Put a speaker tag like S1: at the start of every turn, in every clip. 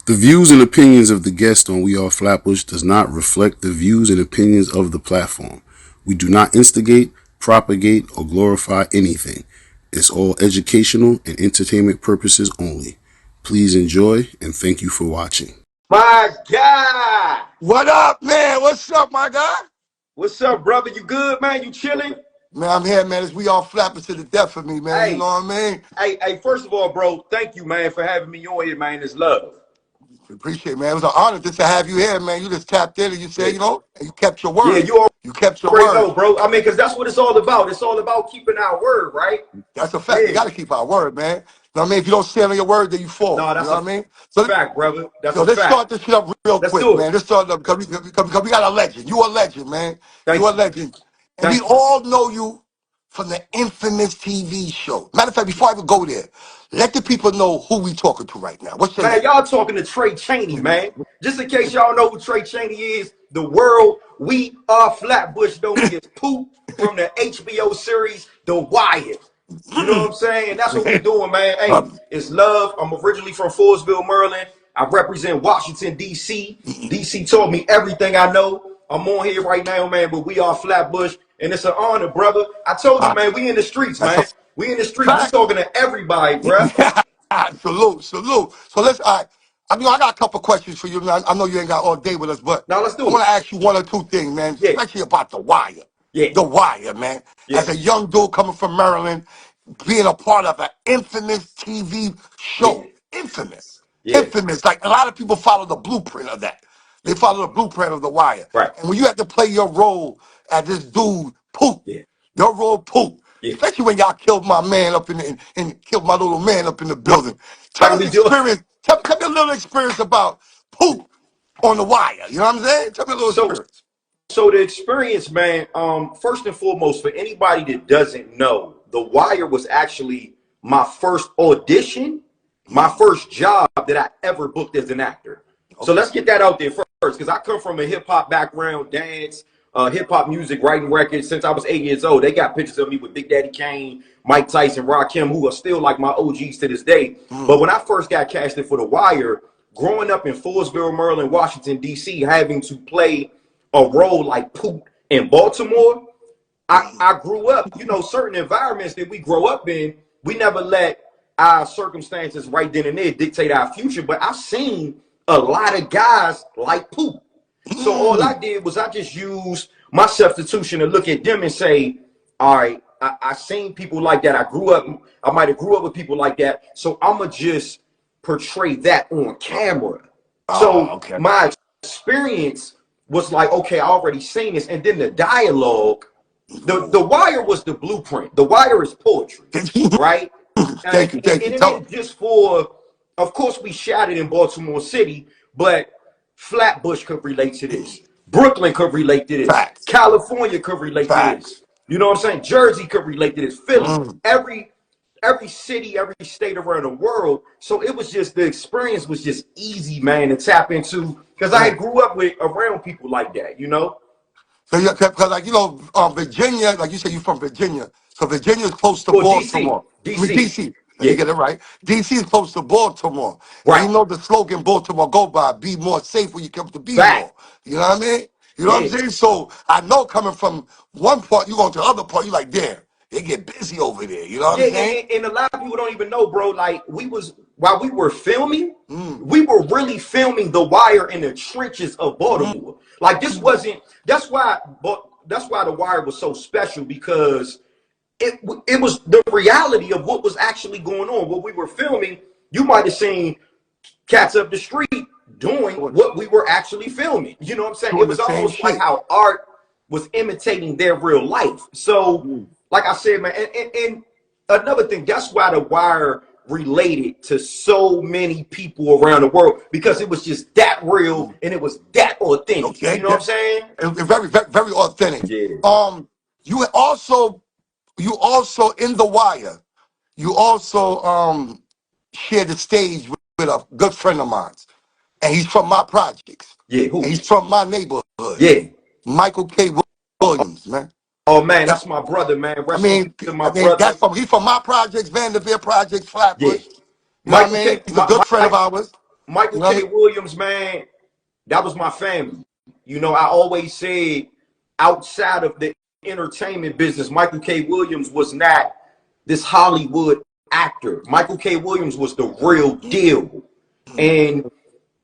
S1: The views and opinions of the guest on We Are Flatbush does not reflect the views and opinions of the platform. We do not instigate, propagate, or glorify anything. It's all educational and entertainment purposes only. Please enjoy and thank you for watching.
S2: My God!
S3: What up, man? What's up, my guy?
S2: What's up, brother? You good, man? You chilling?
S3: Man, I'm here, man. We all flapping to the death of me, man.
S2: Hey,
S3: you know what I mean?
S2: Hey, first of all, bro, thank you, man, for having me on here, man. It's love.
S3: Appreciate it, man. It was an honor just to have you here, man. You just tapped in and you said,
S2: Yeah,
S3: you know, and you kept your
S2: yeah,
S3: word. You kept your
S2: already
S3: word.
S2: know, bro. I mean, because that's what it's all about. It's all about keeping our word, right?
S3: That's a fact.
S2: Yeah.
S3: We got to keep our word, man. You know what I mean? If you don't stand on your word, then you fall.
S2: No,
S3: You
S2: that's
S3: know what I mean? So
S2: fact, brother. That's
S3: so
S2: a
S3: let's
S2: fact.
S3: start this shit up real
S2: Let's
S3: quick,
S2: do it.
S3: man. Let's start up because we got a legend. You a legend, man.
S2: Thank
S3: You a
S2: you.
S3: legend. And
S2: Thank
S3: we
S2: you.
S3: all know you from the infamous TV show. Matter of fact, before I even go there, let the people know who we talking to right now. What's your
S2: Man,
S3: name?
S2: y'all talking to Trey Chaney, man. Just in case y'all know who Trey Chaney is, the world, We Are Flatbush, know me as POOT from the HBO series The Wire. You know what I'm saying? That's what we doing, man. Hey, it's love. I'm originally from Forestville, Maryland. I represent Washington, D.C. D.C. taught me everything I know. I'm on here right now, man, but We Are Flatbush, and it's an honor, brother. I told you, man, we in the streets,
S3: That's
S2: man.
S3: a
S2: We in the streets. We
S3: fact.
S2: talking to everybody, bruh.
S3: Salute. So let's. I mean, I got a couple questions for you. I know you ain't got all day with us, but
S2: Now let's
S3: I
S2: do
S3: want
S2: it.
S3: to ask you one or two things, man,
S2: Yeah,
S3: especially about The Wire.
S2: yeah,
S3: The Wire, man.
S2: yeah,
S3: As a young dude coming from Maryland, being a part of an infamous TV
S2: yeah,
S3: show, infamous,
S2: yeah.
S3: infamous. Like a lot of people follow the blueprint of that. They follow the blueprint of The Wire.
S2: Right.
S3: And when you have to play your role as this dude, Poot,
S2: Yeah,
S3: your role, Poot,
S2: yeah.
S3: especially when y'all killed my man up in the, and killed my little man up in the
S2: Right.
S3: building. Tell
S2: How
S3: us
S2: we do?
S3: experience. Tell me a little experience about Poot on The Wire. You know what I'm saying? Tell me a little
S2: So,
S3: experience.
S2: so the experience, man. First and foremost, for anybody that doesn't know, The Wire was actually my first audition, my first job that I ever booked as an actor. So
S3: Okay.
S2: let's get that out there first, because I come from a hip hop background, dance, hip hop music, writing records since I was 8 years old. They got pictures of me with Big Daddy Kane, Mike Tyson, Rakim, who are still like my OGs to this day. But when I first got casted for The Wire, growing up in Forestville, Maryland, Washington, D.C., having to play a role like Poot in Baltimore, I grew up, you know, certain environments that we grow up in, we never let our circumstances right then and there dictate our future. But I've seen a lot of guys like Poot. So all I did was I just used my substitution to look at them and say, all right, I seen people like that. I might have grew up with people like that. So I'ma just portray that on camera.
S3: Oh,
S2: So
S3: okay.
S2: my experience was like, okay, I already seen this. And then the dialogue, the Wire was the blueprint. The Wire is poetry, right?
S3: Thank you.
S2: And it
S3: Tell him.
S2: ain't just for, of course, we shot it in Baltimore City, but Flatbush could relate to this. Brooklyn could relate to this.
S3: Facts.
S2: California could relate to this.
S3: Facts.
S2: You know what I'm saying? Jersey could relate to this. Philly,
S3: Mm.
S2: every city, every state around the world. So it was just, the experience was just easy, man, to tap into, because I grew up with around people like that, you know?
S3: So yeah, because like you know, Virginia, like you said, you're from Virginia. So Virginia is close to
S2: Or DC,
S3: Baltimore. I mean
S2: DC.
S3: DC. Let
S2: Yeah,
S3: me get it right. DC is close to Baltimore. And
S2: right.
S3: you know the slogan Baltimore go by, be more safe when you come to be
S2: Fact.
S3: more. You know what I mean? You know what I'm
S2: Yeah.
S3: saying? So I know coming from one part, you going to the other part, you like, damn, they get busy over there. You know what
S2: Yeah,
S3: I'm saying?
S2: and a lot of people don't even know, bro. Like, while we were filming, we were really filming The Wire in the trenches of Baltimore. Like, this wasn't. That's why The Wire was so special, because it was the reality of what was actually going on. What we were filming, you might have seen cats up the street doing what we were actually filming. You know what I'm saying? It
S3: Doing the
S2: was
S3: same
S2: almost like
S3: shit.
S2: how art was imitating their real life. So, like I said, man, and another thing, that's why The Wire related to so many people around the world, because it was just that real and it was that authentic.
S3: Okay?
S2: You know what I'm saying?
S3: Very, very, very authentic.
S2: Yeah.
S3: You also in The Wire. You also shared the stage with a good friend of mine, and he's from my projects,
S2: Yeah.
S3: and
S2: Who?
S3: he's from my neighborhood.
S2: Yeah.
S3: Michael K. Williams, man.
S2: Oh man, that's my brother, man.
S3: I
S2: Rest in peace
S3: mean,
S2: to my brother.
S3: he's from my projects, Vanderbilt Projects,
S2: Yeah.
S3: Flatbush. You know what I
S2: Michael
S3: mean?
S2: K.
S3: He's a good friend of
S2: Mike,
S3: ours.
S2: Michael
S3: You know what I
S2: K.
S3: mean?
S2: Williams, man, that was my family. You know, I always said outside of the entertainment business, Michael K. Williams was not this Hollywood actor. Michael K. Williams was the real deal. And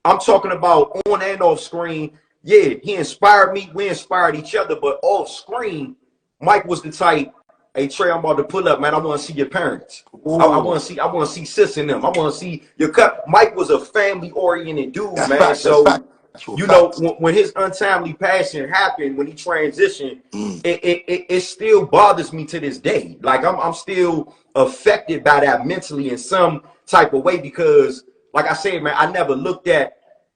S2: I'm talking about on and off screen. Yeah, he inspired me. We inspired each other. But off screen, Mike was the type, hey Trey, I'm about to pull up, man. I want to see your parents. I
S3: Ooh,
S2: want to see sis in them. I want to see your cut. Mike was a family oriented dude,
S3: that's
S2: man.
S3: facts. That's
S2: So,
S3: factual
S2: you know,
S3: facts.
S2: when his untimely passing happened, when he transitioned,
S3: Mm.
S2: it still bothers me to this day. Like I'm still affected by that mentally in some type of way because, like I said, man, I never looked at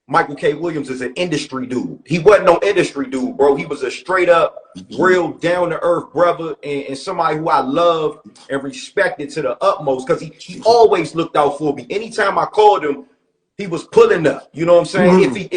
S2: Michael K. Williams as an industry dude. He wasn't no industry dude, bro. He was a straight up, real down to earth brother and somebody who I loved and respected to the utmost because he always looked out for me. Anytime I called him, he was pulling up. You know what I'm saying?
S3: Mm.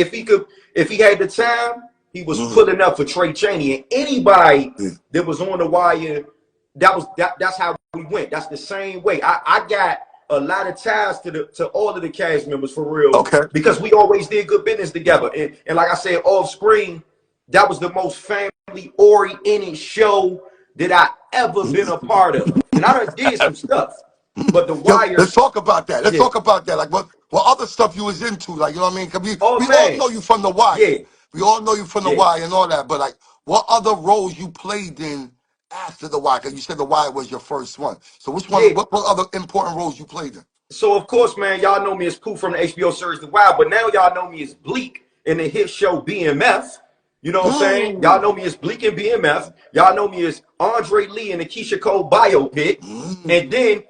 S2: If he had the time, he was
S3: Mm.
S2: pulling up for Trey Chaney. And anybody
S3: Mm.
S2: that was on the wire, that's how we went. That's the same way. I got a lot of ties to all of the cast members for real
S3: Okay.
S2: because we always did good business together. And like I said, off screen, that was the most family oriented show that I ever been a part of. And I done did some stuff. But The
S3: Yo, let's
S2: Wire,
S3: talk about that. Let's
S2: yeah.
S3: talk about that. Like what other stuff you was into? Like, you know what I mean? 'Cause
S2: Oh
S3: we all
S2: man,
S3: know you from The Wire.
S2: yeah,
S3: We all know you from The
S2: yeah,
S3: Wire and all that. But like, what other roles you played in after The Wire? Because you said The Wire was your first one. So which one?
S2: yeah.
S3: What other important roles you played in?
S2: So of course, man, y'all know me as Pooh from the HBO series The Wire, but now y'all know me as Bleak in the hit show BMF. You know what I'm saying? Y'all
S3: Mm.
S2: know me as Bleak in BMF. Y'all know me as Andre Lee in the Keisha Cole biopic. And
S3: Mm.
S2: then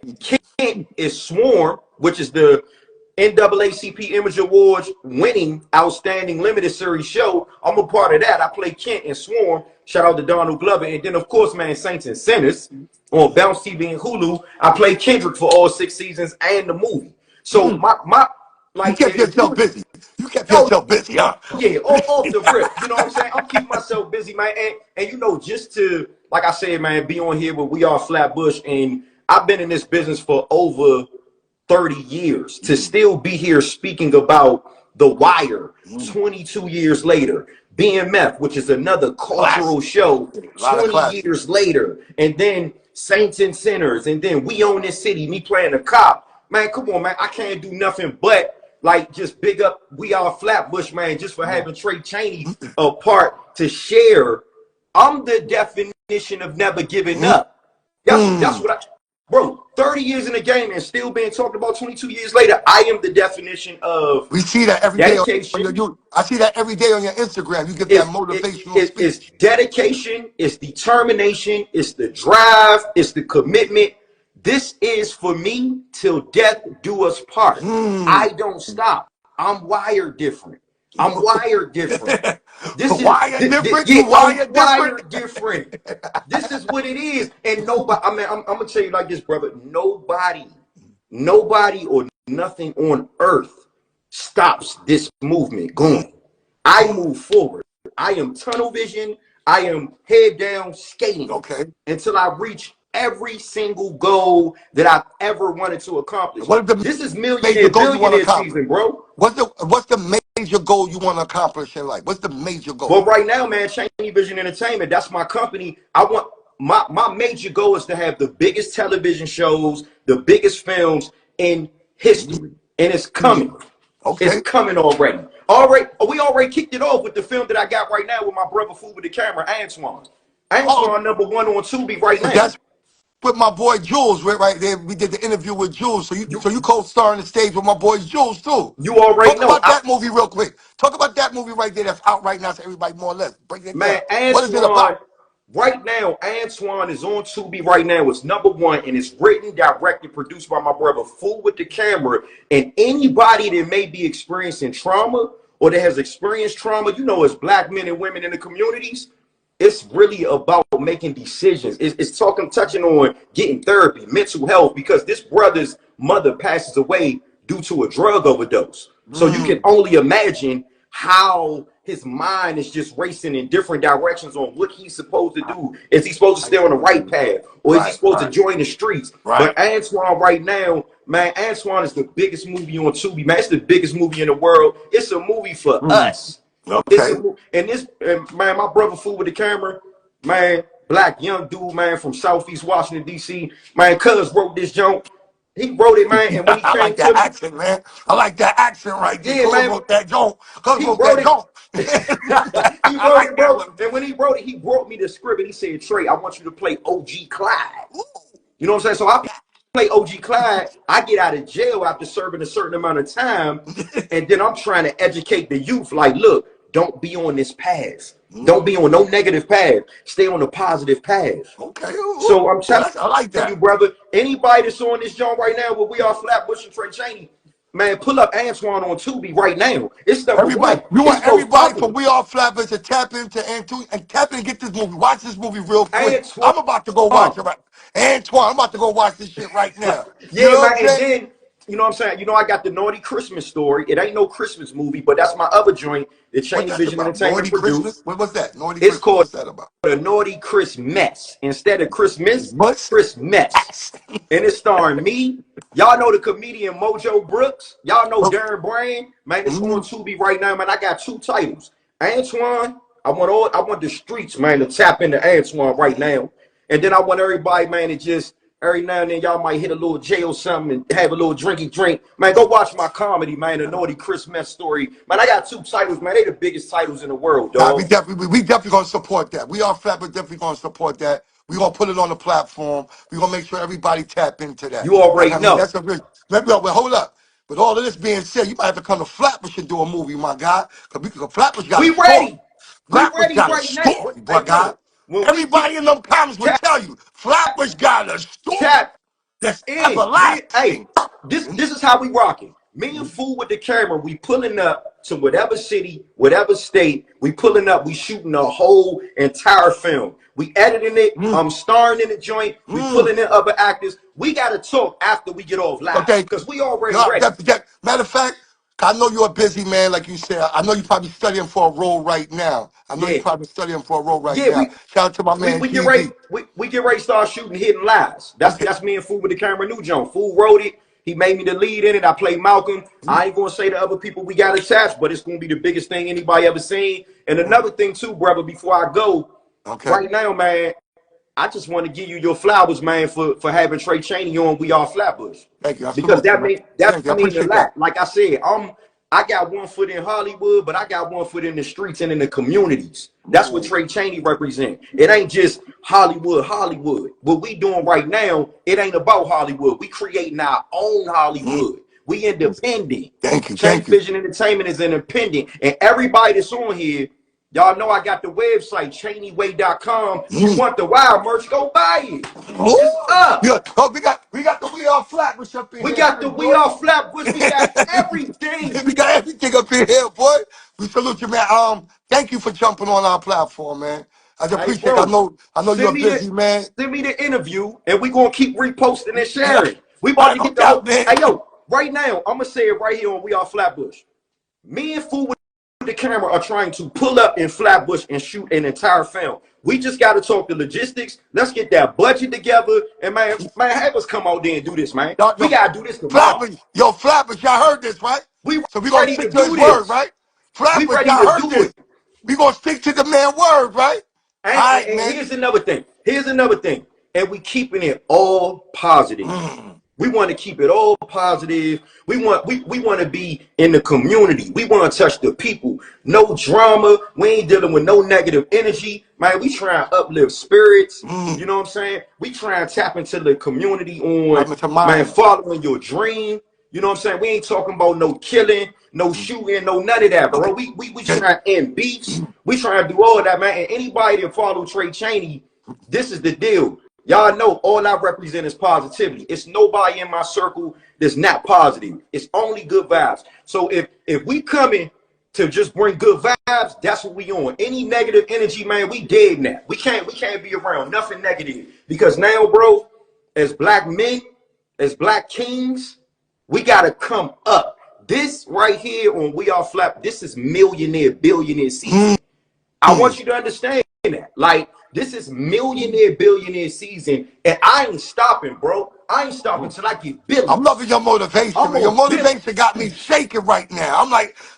S2: Kent is Swarm, which is the NAACP Image Awards winning Outstanding Limited Series show. I'm a part of that. I play Kent and Swarm. Shout out to Donald Glover. And then, of course, man, Saints and Sinners on Bounce TV and Hulu. I play Kendrick for all 6 seasons and the movie. So
S3: Mm.
S2: my
S3: You
S2: like
S3: kept
S2: if you
S3: yourself
S2: would,
S3: busy. You kept
S2: oh
S3: yourself busy, huh?
S2: yeah, off the rip. You know what I'm saying? I'm keeping myself busy, man. And you know, just to, like I said, man, be on here with We Are Flatbush. And I've been in this business for over 30 years. To
S3: Mm.
S2: still be here speaking about The Wire
S3: Mm.
S2: 22 years later. BMF, which is another cultural
S3: Classic.
S2: show
S3: A lot of
S2: 20
S3: classics.
S2: years later. And then Saints and Sinners. And then We Own This City, me playing a cop. Man, come on, man. I can't do nothing but like just big up We Are Flatbush, man, just for having Trey Chaney a part to share. I'm the definition of never giving
S3: Mm.
S2: up. That's
S3: Mm.
S2: what I, bro, 30 years in the game and still being talked about 22 years later. I am the definition of
S3: We see that every day on your
S2: dedication.
S3: I see that every day on your Instagram. You give that motivational
S2: It's
S3: speech.
S2: dedication, it's determination, it's the drive, it's the commitment. This is for me till death do us part. I
S3: Mm.
S2: don't stop. I'm wired different. I'm wired different. This is
S3: Why are different?
S2: yeah,
S3: You why
S2: I'm
S3: are different?
S2: wired different. This is what it is. And nobody, I mean, I'm gonna tell you like this, brother. Nobody or nothing on earth stops this movement going. I move forward. I am tunnel vision. I am head down skating
S3: Okay.
S2: until I reach every single goal that I've ever wanted to accomplish.
S3: What is the
S2: This is
S3: major
S2: millionaire
S3: goal you want to
S2: billionaire
S3: accomplish?
S2: season, bro.
S3: What's the major goal you want to accomplish in life? What's the major
S2: Well,
S3: goal?
S2: right now, man, CHANEY Vision Entertainment, that's my company. I want my major goal is to have the biggest television shows, the biggest films in history. And it's coming. It's
S3: Okay.
S2: coming already. We already kicked it off with the film that I got right now with my brother Food with the camera, Antoine.
S3: Oh,
S2: Antoine #1 on Tubi right now.
S3: that's with my boy Jules right there. We did the interview with Jules. So
S2: You
S3: you co-star on the stage with my boy Jules too.
S2: you already
S3: Talk
S2: know.
S3: about that movie real quick. Talk about that movie right there that's out right now so everybody more or less. Break it
S2: Man,
S3: down. What is it
S2: Antoine,
S3: about?
S2: right now, Antoine is on Tubi right now. It's #1 and it's written, directed, produced by my brother Fool with the Camera. And anybody that may be experiencing trauma or that has experienced trauma, you know, as black men and women in the communities, it's really about making decisions. It's touching on getting therapy, mental health, because this brother's mother passes away due to a drug overdose. So you can
S3: Mm.
S2: only imagine how his mind is just racing in different directions on what he's supposed to do. Is he supposed to stay on the right path or is he
S3: Right,
S2: supposed to
S3: right,
S2: join the streets?
S3: right.
S2: But Antoine right now, Man, Antoine is the biggest movie on Tubi. Man, it's the biggest movie in the world. It's a movie for us. It's
S3: Okay.
S2: and man, my brother fool with the camera, man, black young dude, man, from Southeast Washington, D.C. Man, cuz wrote this joint. He wrote it, man, and when he
S3: I
S2: came
S3: like
S2: to
S3: that
S2: me,
S3: accent, man. I like that accent right there.
S2: yeah,
S3: Cuz
S2: man,
S3: wrote that joke. Cuz
S2: he
S3: wrote
S2: wrote
S3: that
S2: it.
S3: joke.
S2: He
S3: I
S2: wrote
S3: like
S2: it,
S3: that
S2: bro.
S3: one.
S2: And when he wrote it, he brought me the script and he said, Trey, I want you to play OG Clyde.
S3: Ooh.
S2: You know what I'm saying? So I play OG Clyde. I get out of jail after serving a certain amount of time. And then I'm trying to educate the youth. Like, look, don't be on this path. Don't be on no negative path. Stay on the positive path.
S3: Okay.
S2: So I'm telling
S3: I like
S2: you,
S3: that.
S2: brother, anybody that's on this joint right now, where we are Flatbush and Trey Chaney, man, pull up Antoine on Tubi right now. It's number
S3: Everybody,
S2: one.
S3: we
S2: It's
S3: want
S2: most
S3: everybody
S2: popular.
S3: from We Are Flatbush to tap into and tap in and get this movie. Watch this movie real quick.
S2: Antoine.
S3: I'm about to go watch it right. Antoine, I'm about to go watch this shit right now. You
S2: Yeah,
S3: know
S2: man.
S3: what I'm
S2: And
S3: saying?
S2: then, you know what I'm saying? You know, I got the Naughty Christmas Story. It ain't no Christmas movie, but that's my other joint that
S3: What
S2: Cheney
S3: that's
S2: Vision
S3: about?
S2: Entertainment
S3: Naughty
S2: produced.
S3: Christmas? What was that? Naughty
S2: It's
S3: Christmas.
S2: called
S3: What's that about?
S2: a Naughty Christmas. Instead of Christmas,
S3: What's
S2: Christmas.
S3: ass?
S2: And it's starring me. Y'all know the comedian Mojo Brooks. Y'all know
S3: Oh,
S2: Darren Bryan. Man, it's on
S3: mm,
S2: Tubi right now, man. I got 2 titles. Antoine, I want the streets, man, to tap into Antoine right now. And then I want everybody, man, to just every now and then y'all might hit a little J or something and have a little drinky drink. Man, go watch my comedy, man, the Naughty Christmas Story. Man, I got 2 titles, man. They the biggest titles in the world,
S3: nah,
S2: dog.
S3: we definitely gonna support that. We Are Flatbush definitely gonna support that. We gonna put it on the platform. We gonna make sure everybody tap into that.
S2: You
S3: Like
S2: already
S3: I mean,
S2: know.
S3: that's a real. Well, hold up. With all of this being said, you might have to come to Flatbush and do a movie, my guy. Because Flatbush got a
S2: We
S3: story.
S2: ready. We
S3: Flatbush
S2: ready
S3: got a
S2: right now.
S3: story, boy,
S2: Hey,
S3: God.
S2: bro, when we get
S3: Everybody in them comments will
S2: tap,
S3: tell you, Flatbush got a story
S2: tap
S3: that's
S2: in. Hey,
S3: everlasting.
S2: this is how we rocking. Me and Fool with the camera, we pulling up to whatever city, whatever state. We pulling up. We shooting a whole entire film. We editing it.
S3: Mm,
S2: I'm starring in the joint. We
S3: mm.
S2: pulling in other actors. We gotta talk after we get off live
S3: Okay.
S2: because we already
S3: Yeah,
S2: ready.
S3: matter of fact, I know you're a busy man, like you said. I know you're probably studying for a role right now. I know you're
S2: Yeah,
S3: probably studying for a role right
S2: yeah.
S3: now.
S2: We
S3: Shout out to my
S2: we
S3: man
S2: we get ready.
S3: GB.
S2: We get ready to start shooting Hidden Lies. That's
S3: Okay.
S2: that's me and Fool with the camera. New joint. Fool wrote it. He made me the lead in it. I played Malcolm. I ain't gonna say the other people we got attached, but it's gonna be the biggest thing anybody ever seen. And another thing too, brother. Before I go,
S3: Okay.
S2: right now, man, I just want to give you your flowers, man, for having Trey Chaney on We Are Flatbush,
S3: Thank you. I
S2: because
S3: salute you, man.
S2: that
S3: Thank you. I
S2: mean a
S3: appreciate that.
S2: lot. Like I said, I got one foot in Hollywood, but I got one foot in the streets and in the communities. That's what Trey Chaney represent. It ain't just Hollywood, Hollywood. What we doing right now, it ain't about Hollywood. We creating our own Hollywood. We independent.
S3: Thank you.
S2: Change
S3: Thank you.
S2: Vision Entertainment is independent, and everybody that's on here. Y'all know I got the website, CHANEYFR.com. You
S3: Mm.
S2: want the Wire merch, go buy it. It's
S3: Oh,
S2: up.
S3: yeah. Oh, we got the We Are Flatbush up in
S2: We
S3: here,
S2: got the
S3: big
S2: We
S3: boy.
S2: Are Flatbush. We got everything.
S3: We got everything up in here, boy. We salute you, man. Thank you for jumping on our platform, man. I just
S2: Hey,
S3: appreciate it.
S2: bro,
S3: I know you're
S2: send
S3: a
S2: me the
S3: busy man.
S2: send me the interview, and we gonna keep reposting and
S3: Yeah.
S2: sharing. We
S3: All
S2: about
S3: right,
S2: to
S3: no
S2: get the
S3: doubt,
S2: whole.
S3: man.
S2: Hey, yo, right now, I'm gonna say it right here on We Are Flatbush. Me and Fool with the camera are trying to pull up in Flatbush and shoot an entire film. We just got to talk the logistics. Let's get that budget together, and man, have us come out there and do this, man. We
S3: Yo,
S2: gotta do this tomorrow.
S3: Flatbush, y'all heard this, right?
S2: We
S3: So we gonna
S2: ready to
S3: stick to
S2: do
S3: his word,
S2: this.
S3: right?
S2: We
S3: Flatbush,
S2: ready
S3: y'all
S2: to
S3: heard
S2: do
S3: this.
S2: it.
S3: We gonna stick to the man word, right?
S2: And,
S3: All
S2: and,
S3: right,
S2: and
S3: man.
S2: here's another thing. Here's another thing. And we keeping it all positive. We want to keep it all positive. We want to be in the community. We want to touch the people. No drama. We ain't dealing with no negative energy. Man, we try and uplift spirits. You know what I'm saying? We try and tap into the community on,
S3: Coming to
S2: man,
S3: mind.
S2: following your dream. You know what I'm saying? We ain't talking about no killing, no shooting, no none of that,
S3: Okay.
S2: bro. We
S3: Okay.
S2: trying to end beefs. We trying to do all of that, man. And anybody that follow Trey Chaney, this is the deal. Y'all know all I represent is positivity. It's nobody in my circle that's not positive. It's only good vibes. So if we coming to just bring good vibes, that's what we on. Any negative energy, man, we dead now. We can't be around nothing negative. Because now, bro, as black men, as black kings, we gotta come up. This right here on We Are Flap, this is millionaire, billionaire season. I want you to understand that. Like, this is millionaire, billionaire season, and I ain't stopping, bro. I ain't stopping till I get
S3: I'm
S2: billions.
S3: loving your motivation,
S2: I'm
S3: man. Your
S2: on
S3: motivation got me
S2: billions.
S3: shaking right now.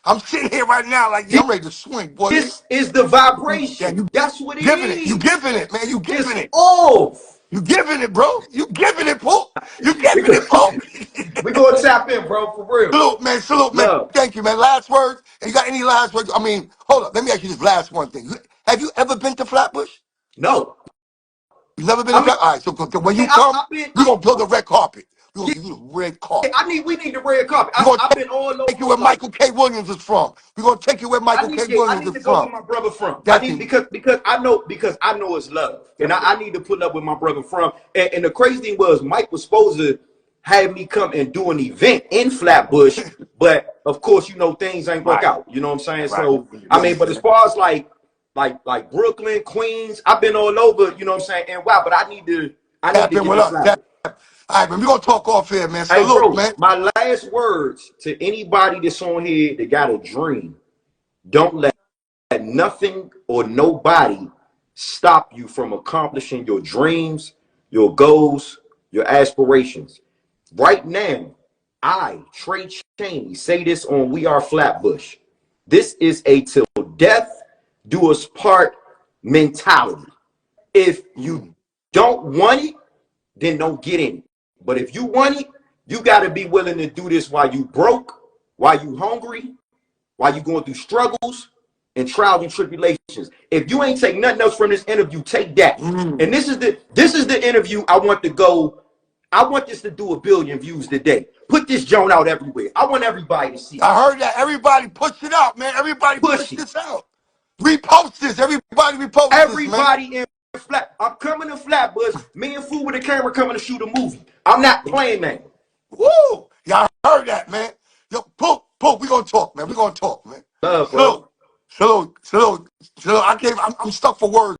S3: I'm sitting here right now like, yeah, I'm ready to swing, boy.
S2: This is the
S3: Yeah,
S2: vibration.
S3: you
S2: That's what it
S3: giving it. You
S2: is.
S3: giving it, man. You
S2: It's
S3: giving it.
S2: off.
S3: You giving it, bro. You giving it, Poot. You
S2: We
S3: giving
S2: go,
S3: it, Poot.
S2: we gonna tap in, bro, for real.
S3: Salute, man. Salute, man.
S2: Love.
S3: Thank you, man. Last words. And you got any last words? I mean, hold up. Let me ask you this last one thing. Have you ever been to Flatbush?
S2: No.
S3: You never been to
S2: I mean,
S3: Flatbush? All right. So when you come,
S2: I've been.
S3: we're gonna build a red carpet. We're gonna give you the red carpet.
S2: We need the red carpet.
S3: We're gonna
S2: I've been all
S3: take you
S2: over.
S3: where
S2: Like,
S3: Michael K. Williams is from. We're gonna take you where Michael K.
S2: I
S3: Williams
S2: need
S3: is
S2: to go
S3: from.
S2: where my brother from. I
S3: That's
S2: need
S3: it.
S2: because I know it's love, and I need to pull up where my brother from. And the crazy thing was, Mike was supposed to have me come and do an event in Flatbush, but of course, you know things ain't work
S3: Right.
S2: out. You know what I'm saying?
S3: Right.
S2: So
S3: You
S2: I mean, but as
S3: understand?
S2: far as like Brooklyn, Queens, I've been all over. You know what I'm saying? And wow, but I need
S3: Tap
S2: to
S3: in
S2: get
S3: with
S2: to
S3: us. All
S2: Flatbush.
S3: right, man. We're gonna talk off here, man.
S2: Hey,
S3: Salute,
S2: bro,
S3: man.
S2: my last words to anybody that's on here that got a dream: don't let nothing or nobody stop you from accomplishing your dreams, your goals, your aspirations. Right now, Trey Chaney, say this on We Are Flatbush. This is a till death do us part mentality. If you don't want it, then don't get in it. But if you want it, you got to be willing to do this while you broke, while you hungry, while you going through struggles and trials and tribulations. If you ain't take nothing else from this interview, take that. And
S3: Mm.
S2: this is the interview I want to go. I want this to do 1 billion views today. Put this joint out everywhere. I want everybody to see it.
S3: I heard that. Everybody push it out, man. Everybody push
S2: Push it.
S3: this out. Repost this. Everybody repost this, man.
S2: Everybody in Flat. I'm coming to Flatbush. Me and Food with the camera coming to shoot a movie. I'm not playing, man.
S3: Woo! Y'all heard that, man. Yo, Poot, we gonna talk, man. We gonna talk, man.
S2: Love, bro.
S3: Salute, salute, salute, salute. I'm stuck for words.